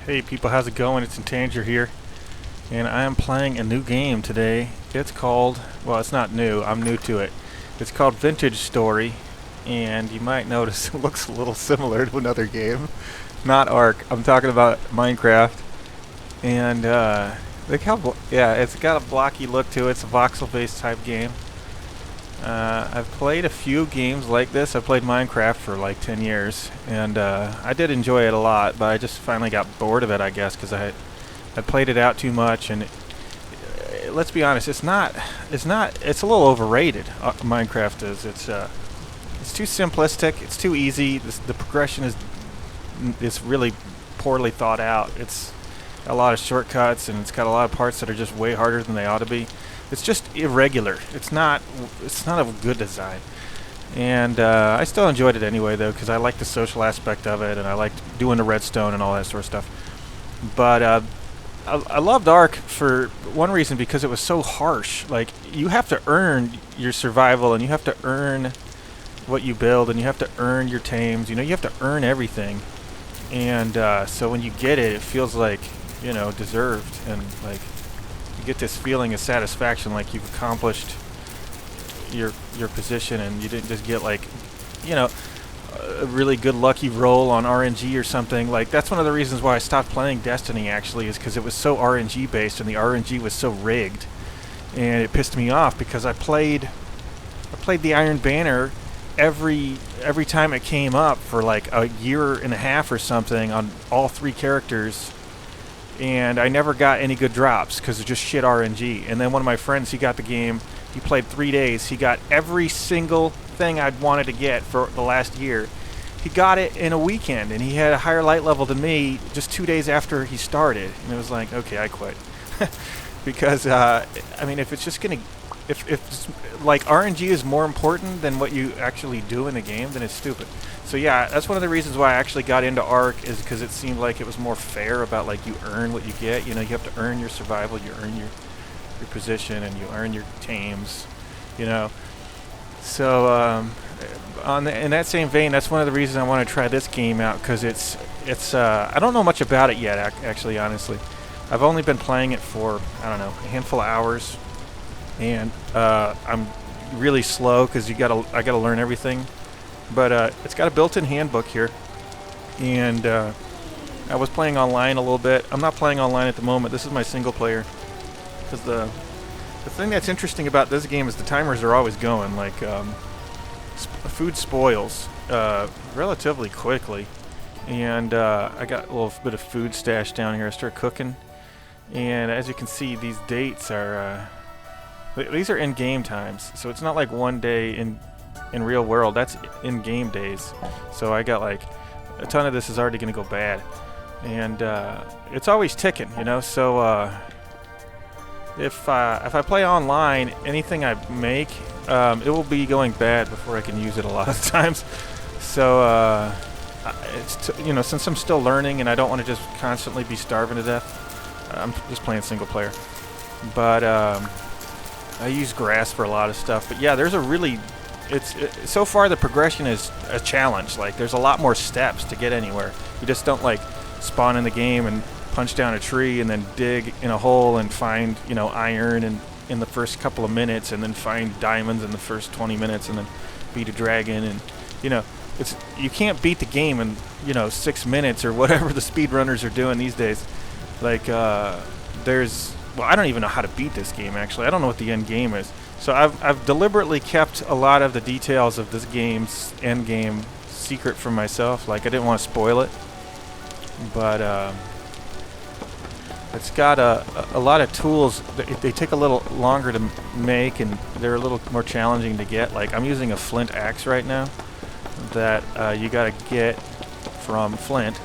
Hey people, how's it going? It's Intanger here, and I am playing a new game today. It's called, well, it's not new, I'm new to it. It's called Vintage Story, and you might notice it looks a little similar to another game. Not Ark, I'm talking about Minecraft. And look how, yeah, it's got a blocky look to it. It's a voxel-based type game. I've played a few games like this. I played Minecraft for like 10 years, and I did enjoy it a lot, but I just finally got bored of it, I guess, because I played it out too much, and let's be honest, it's a little overrated. Minecraft is. It's too simplistic. It's too easy. The progression is really poorly thought out. It's a lot of shortcuts, and it's got a lot of parts that are just way harder than they ought to be. It's just irregular. It's not a good design. And I still enjoyed it anyway, though, because I like the social aspect of it, and I liked doing the redstone and all that sort of stuff. But I loved Ark for one reason, because it was so harsh. Like, you have to earn your survival, and you have to earn what you build, and you have to earn your tames. You know, you have to earn everything. And so when you get it, it feels like, you know, deserved, and like you get this feeling of satisfaction, like you've accomplished your position, and you didn't just get, like, you know, a really good lucky roll on RNG or something. Like, that's one of the reasons why I stopped playing Destiny, actually, is because it was so RNG based, and the RNG was so rigged, and it pissed me off, because I played the Iron Banner every time it came up for like a year and a half or something on all three characters, and I never got any good drops because it's just shit RNG. And then one of my friends, he got the game, he played 3 days, he got every single thing I'd wanted to get for the last year. He got it in a weekend, and he had a higher light level than me just 2 days after he started. And it was like, okay, I quit. Because I mean, if it's just gonna, if like RNG is more important than what you actually do in the game, then it's stupid. So yeah, that's one of the reasons why I actually got into Ark, is because it seemed like it was more fair about, like, you earn what you get. You know, you have to earn your survival, you earn your position, and you earn your tames, you know. So in that same vein, that's one of the reasons I want to try this game out, because it's I don't know much about it yet, actually, honestly. I've only been playing it for, I don't know, a handful of hours, and I'm really slow because I gotta learn everything. But it's got a built-in handbook here, and I was playing online a little bit. I'm not playing online at the moment. This is my single player, because the thing that's interesting about this game is the timers are always going. Like, food spoils relatively quickly, and I got a little bit of food stashed down here. I start cooking, and as you can see, these dates are these are in-game times, so it's not like 1 day in real world. That's in-game days. So I got like a ton of this is already going to go bad, and it's always ticking, you know. So if I play online, anything I make, it will be going bad before I can use it a lot of times. So you know, since I'm still learning and I don't want to just constantly be starving to death, I'm just playing single player. But I use grass for a lot of stuff. But yeah, there's a really so far the progression is a challenge. Like, there's a lot more steps to get anywhere. You just don't, like, spawn in the game and punch down a tree and then dig in a hole and find, you know, iron in the first couple of minutes, and then find diamonds in the first 20 minutes, and then beat a dragon. And, you know, you can't beat the game in, you know, 6 minutes or whatever the speedrunners are doing these days. Like, well, I don't even know how to beat this game, actually. I don't know what the end game is. So I've deliberately kept a lot of the details of this game's end game secret from myself. Like, I didn't want to spoil it. But it's got a lot of tools. They take a little longer to make, and they're a little more challenging to get. Like, I'm using a flint axe right now that you got to get from Flint.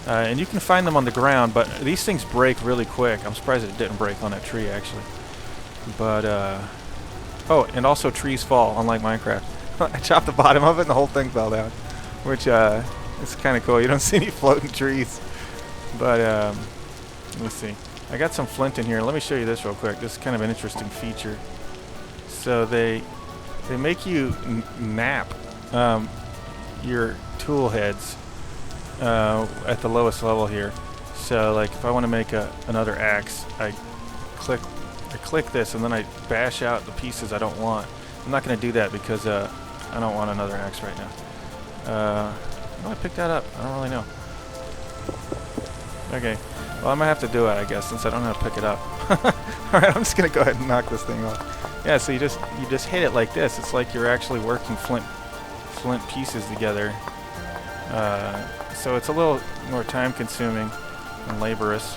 And you can find them on the ground, but these things break really quick. I'm surprised it didn't break on that tree, actually. But, oh, and also trees fall, unlike Minecraft. I chopped the bottom of it and the whole thing fell down, which is kind of cool. You don't see any floating trees. But, let me see. I got some flint in here. Let me show you this real quick. This is kind of an interesting feature. So they make you nap your tool heads at the lowest level here. So like if I want to make another axe, I click this and then I bash out the pieces I don't want. I'm not going to do that because I don't want another axe right now. How do I pick that up? I don't really know. Okay, well I'm going to have to do it, I guess, since I don't know how to pick it up. Alright, I'm just going to go ahead and knock this thing off. Yeah, so you just hit it like this. It's like you're actually working flint pieces together. So it's a little more time consuming and laborious.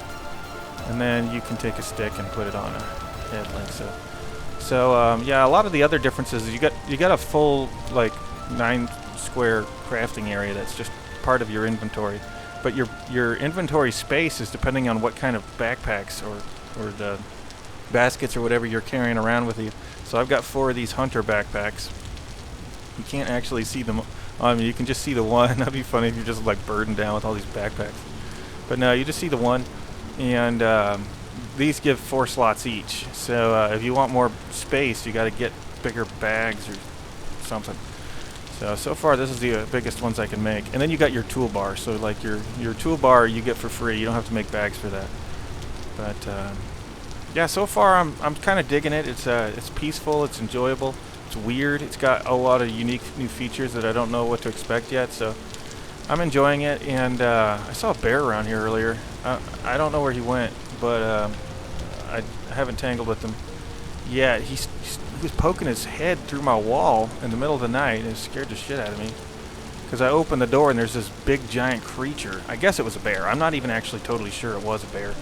And then you can take a stick and put it on a head like so. So yeah, a lot of the other differences is you got a full like 9 square crafting area that's just part of your inventory. But your inventory space is depending on what kind of backpacks or the baskets or whatever you're carrying around with you. So I've got 4 of these hunter backpacks. You can't actually see them on me. You can just see the one. That'd be funny if you're just like burdened down with all these backpacks. But no, you just see the one. And these give 4 slots each. So if you want more space, you got to get bigger bags or something. So far this is the biggest ones I can make. And then you got your toolbar. So like your toolbar you get for free. You don't have to make bags for that. But yeah, so far I'm kind of digging it. It's peaceful. It's enjoyable. It's weird. It's got a lot of unique new features that I don't know what to expect yet. So I'm enjoying it. And I saw a bear around here earlier. I don't know where he went, but I haven't tangled with him. Yeah, he was poking his head through my wall in the middle of the night, and it scared the shit out of me. Because I opened the door, and there's this big, giant creature. I guess it was a bear. I'm not even actually totally sure it was a bear.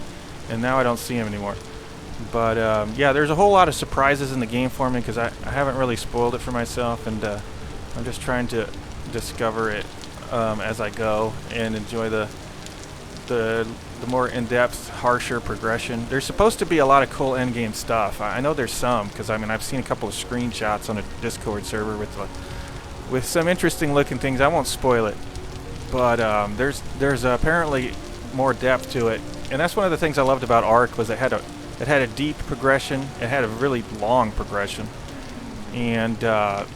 And now I don't see him anymore. But, yeah, there's a whole lot of surprises in the game for me, because I haven't really spoiled it for myself, and I'm just trying to discover it as I go and enjoy the more in-depth, harsher progression. There's supposed to be a lot of cool endgame stuff. I know there's some, because I mean I've seen a couple of screenshots on a Discord server with some interesting looking things. I won't spoil it, but there's apparently more depth to it, and that's one of the things I loved about Ark was it had a deep progression. It had a really long progression, and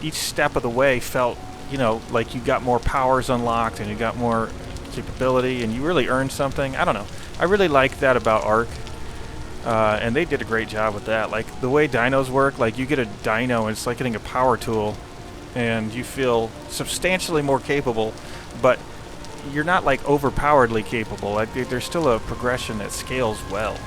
each step of the way felt, you know, like you got more powers unlocked and you got more capability and you really earned something. I don't know. I really like that about Ark, and they did a great job with that. Like the way dinos work, like you get a dino and it's like getting a power tool, and you feel substantially more capable, but you're not like overpoweredly capable. Like there's still a progression that scales well.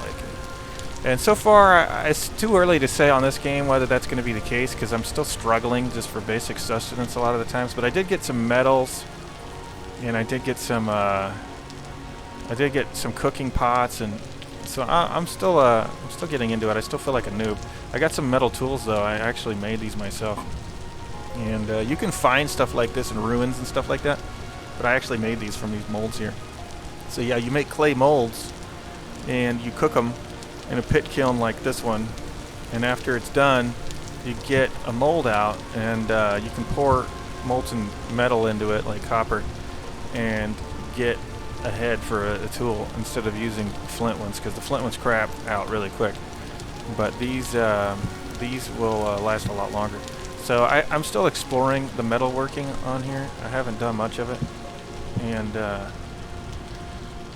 And so far, it's too early to say on this game whether that's going to be the case, because I'm still struggling just for basic sustenance a lot of the times. But I did get some metals, and I did get some cooking pots, and so I'm still getting into it. I still feel like a noob. I got some metal tools though. I actually made these myself, and you can find stuff like this in ruins and stuff like that. But I actually made these from these molds here. So yeah, you make clay molds, and you cook them in a pit kiln like this one, and after it's done you get a mold out, and you can pour molten metal into it like copper and get a head for a tool instead of using flint ones, because the flint ones crap out really quick. But these will last a lot longer. So I'm still exploring the metalworking on here. I haven't done much of it, and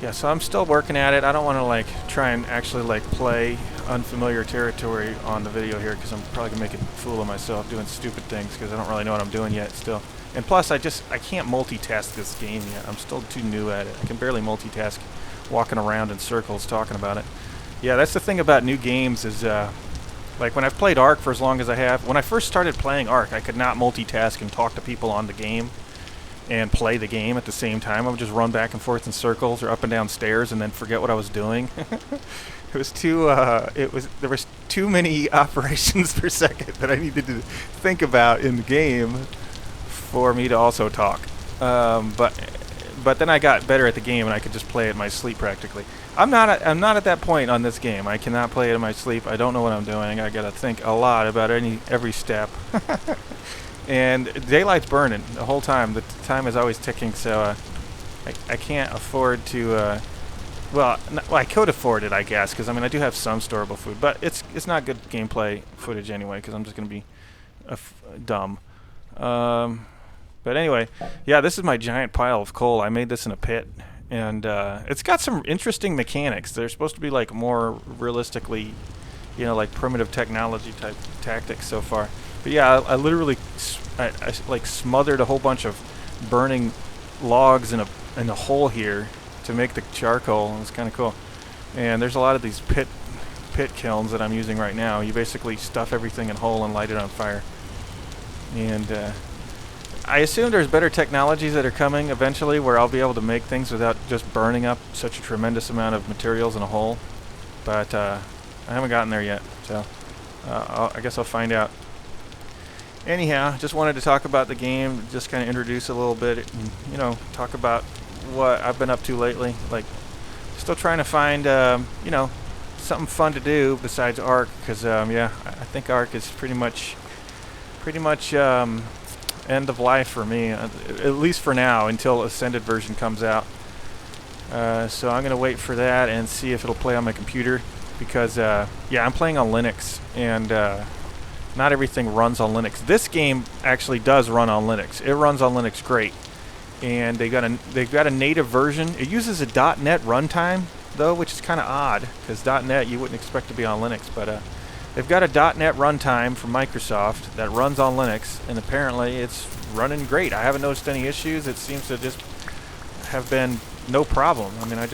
yeah, so I'm still working at it. I don't want to like try and actually like play unfamiliar territory on the video here, because I'm probably gonna make a fool of myself doing stupid things, because I don't really know what I'm doing yet still. And plus, I can't multitask this game yet. I'm still too new at it. I can barely multitask walking around in circles talking about it. Yeah, that's the thing about new games is like when I've played Ark for as long as I have. When I first started playing Ark, I could not multitask and talk to people on the game and play the game at the same time. I would just run back and forth in circles or up and down stairs and then forget what I was doing. It was too there was too many operations per second that I needed to think about in the game for me to also talk. But then I got better at the game and I could just play it in my sleep practically. I'm not at that point on this game. I cannot play it in my sleep. I don't know what I'm doing. I gotta think a lot about every step. And daylight's burning the whole time. The time is always ticking, so I can't afford to. Well, I could afford it, I guess, because I mean I do have some storable food, but it's not good gameplay footage anyway, because I'm just gonna be dumb. But anyway, yeah, this is my giant pile of coal. I made this in a pit, And it's got some interesting mechanics. They're supposed to be like more realistically, like primitive technology type tactics so far. But yeah, I literally I like smothered a whole bunch of burning logs in a hole here to make the charcoal. It's kind of cool. And there's a lot of these pit kilns that I'm using right now. You basically stuff everything in a hole and light it on fire. And I assume there's better technologies that are coming eventually where I'll be able to make things without just burning up such a tremendous amount of materials in a hole. But I haven't gotten there yet, so I guess I'll find out. Anyhow, just wanted to talk about the game, just kind of introduce a little bit, and, talk about what I've been up to lately. Like, still trying to find, something fun to do besides Ark, because, I think Ark is pretty much end of life for me, at least for now, until Ascended version comes out. So I'm going to wait for that and see if it'll play on my computer, because, I'm playing on Linux, and not everything runs on Linux. This game actually does run on Linux. It runs on Linux great. And they've got a native version. It uses a .NET runtime, though, which is kind of odd, because .NET you wouldn't expect to be on Linux, but they've got a .NET runtime from Microsoft that runs on Linux, and apparently it's running great. I haven't noticed any issues. It seems to just have been no problem. I mean, I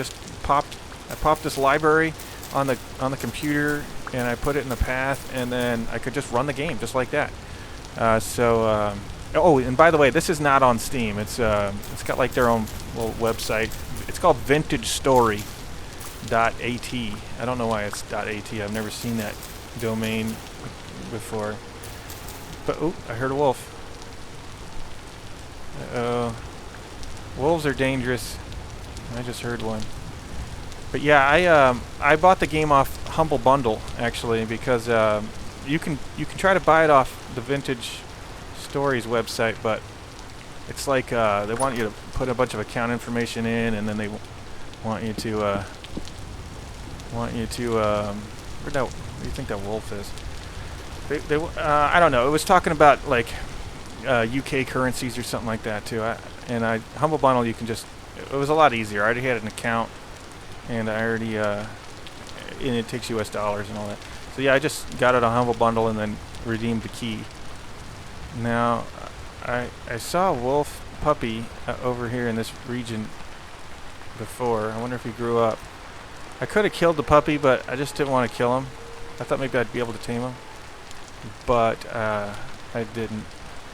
popped this library on the computer, and I put it in the path, and then I could just run the game just like that. Oh, and by the way, this is not on Steam. It's got like their own little website. It's called vintagestory.at. I don't know why it's .at. I've never seen that domain before. But I heard a wolf. Uh-oh. Wolves are dangerous. I just heard one. But yeah, I bought the game off Humble Bundle actually, because you can try to buy it off the Vintage Stories website, but it's like they want you to put a bunch of account information in, and then they want you to where do you think that wolf is? I don't know. It was talking about like UK currencies or something like that too. Humble Bundle, you can just, it was a lot easier. I already had an account, and I already and it takes US dollars and all that. So yeah, I just got it on Humble Bundle and then redeemed the key. Now, I saw a wolf puppy over here in this region before. I wonder if he grew up. I could have killed the puppy, but I just didn't want to kill him. I thought maybe I'd be able to tame him, but I didn't.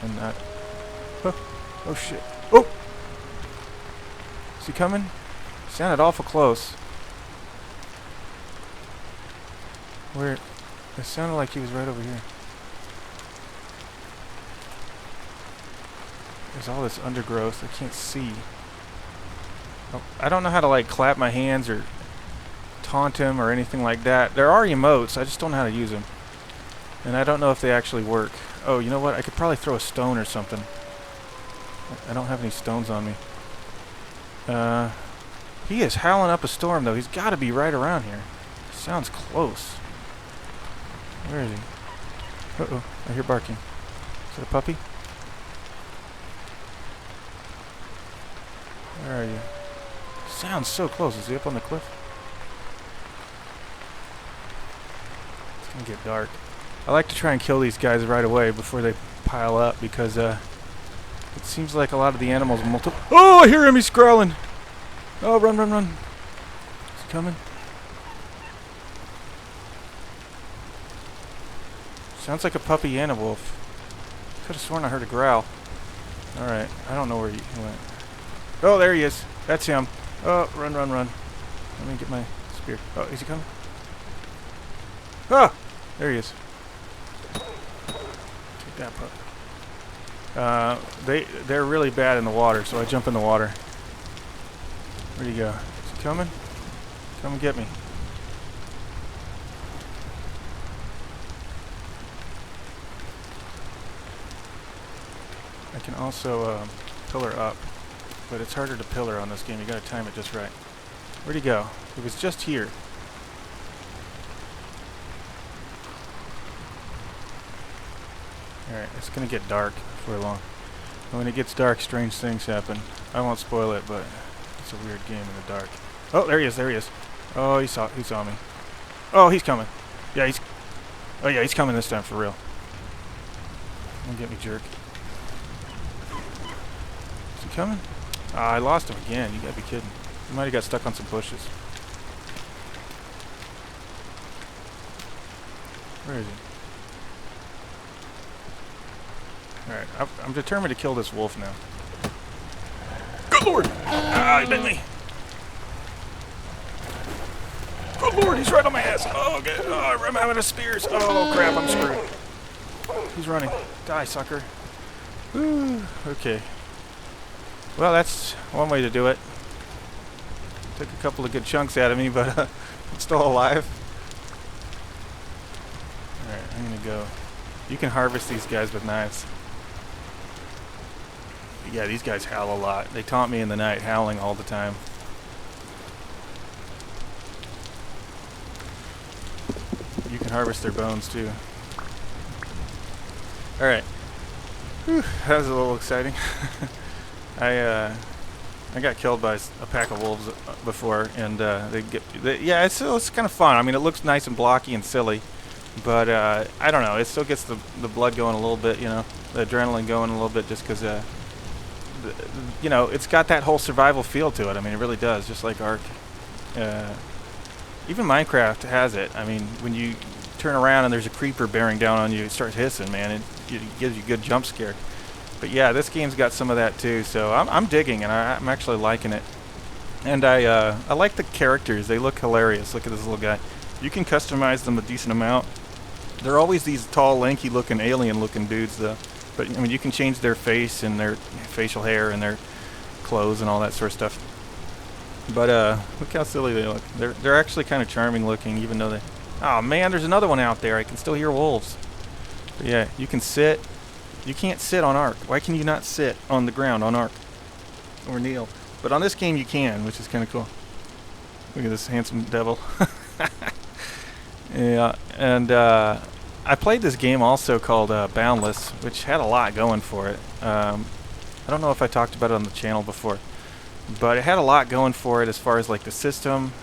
And oh shit! Oh, is he coming? Sounded awful close. Where? It sounded like he was right over here. There's all this undergrowth. I can't see. Oh, I don't know how to like clap my hands or taunt him or anything like that. There are emotes. I just don't know how to use them. And I don't know if they actually work. Oh, you know what? I could probably throw a stone or something. I don't have any stones on me. He is howling up a storm, though. He's got to be right around here. Sounds close. Where is he? Uh-oh. I hear barking. Is it a puppy? Where are you? Sounds so close. Is he up on the cliff? It's gonna get dark. I like to try and kill these guys right away before they pile up, because it seems like a lot of the animals Oh, I hear him! He's growling! Oh, run, run, run! Is he coming? Sounds like a puppy and a wolf. Could have sworn I heard a growl. Alright, I don't know where he went. Oh, there he is. That's him. Oh, run, run, run. Let me get my spear. Oh, is he coming? Oh! There he is. Take that pup. They're really bad in the water, so I jump in the water. Where'd he go? Is he coming? Come and get me. I can also pillar up, but it's harder to pillar on this game. You gotta time it just right. Where'd he go? He was just here. Alright, it's gonna get dark before long. And when it gets dark, strange things happen. I won't spoil it, but It's a weird game in the dark. Oh, there he is. There he is. Oh, he saw me. Oh, he's coming. Yeah, he's coming this time for real. Don't get me, jerk. Is he coming? I lost him again. You gotta be kidding. He might have got stuck on some bushes. Where is he? Alright, I'm determined to kill this wolf now. Good lord! Ah, he bit me! Good lord, he's right on my ass! Oh, okay. Oh, I'm out of spears! Oh, crap, I'm screwed. He's running. Die, sucker. Woo. Okay. Well, that's one way to do it. Took a couple of good chunks out of me, but I'm still alive. Alright, I'm gonna go. You can harvest these guys with knives. Yeah, these guys howl a lot. They taunt me in the night, howling all the time. You can harvest their bones too. Alright. That was a little exciting. I got killed by a pack of wolves before, and yeah, it's kind of fun. I mean, it looks nice and blocky and silly, but I don't know. It still gets the blood going a little bit, you know, the adrenaline going a little bit, just because you know, it's got that whole survival feel to it. I mean, it really does, just like Ark. Even Minecraft has it. I mean, when you turn around and there's a creeper bearing down on you, it starts hissing, man. It gives you a good jump scare. But yeah, this game's got some of that too, so I'm digging, and I'm actually liking it. And I like the characters. They look hilarious. Look at this little guy. You can customize them a decent amount. They're always these tall, lanky-looking, alien-looking dudes, though. But I mean, you can change their face and their facial hair and their clothes and all that sort of stuff. But look how silly they look. They're actually kind of charming looking, even though they... Oh man, there's another one out there. I can still hear wolves. But yeah, you can sit. You can't sit on Ark. Why can you not sit on the ground on Ark? Or kneel? But on this game you can, which is kind of cool. Look at this handsome devil. Yeah, and I played this game also called Boundless, which had a lot going for it. I don't know if I talked about it on the channel before, but it had a lot going for it as far as like the system.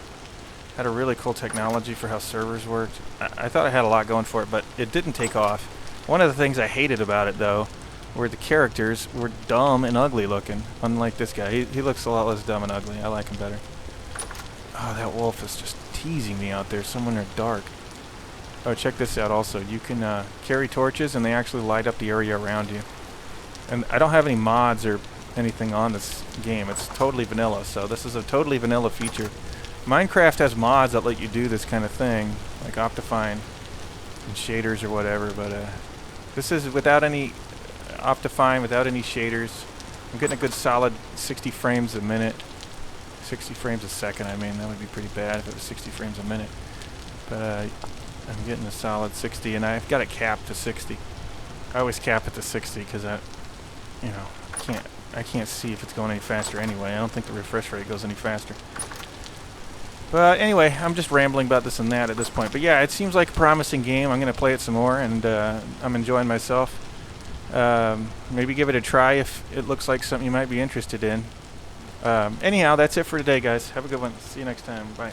Had a really cool technology for how servers worked. I thought it had a lot going for it, but it didn't take off. One of the things I hated about it, though, were the characters were dumb and ugly looking, unlike this guy. He looks a lot less dumb and ugly. I like him better. Oh, that wolf is just teasing me out there, somewhere in the dark. Oh, check this out also. You can carry torches, and they actually light up the area around you. And I don't have any mods or anything on this game. It's totally vanilla, so this is a totally vanilla feature. Minecraft has mods that let you do this kind of thing, like Optifine and shaders or whatever, but this is without any Optifine, without any shaders. I'm getting a good solid 60 frames a minute. 60 frames a second, I mean. That would be pretty bad if it was 60 frames a minute. But I'm getting a solid 60, and I've got it capped to 60. I always cap it to 60 because I can't see if it's going any faster anyway. I don't think the refresh rate goes any faster. But anyway, I'm just rambling about this and that at this point. But yeah, it seems like a promising game. I'm going to play it some more, and I'm enjoying myself. Maybe give it a try if it looks like something you might be interested in. Anyhow, that's it for today, guys. Have a good one. See you next time. Bye.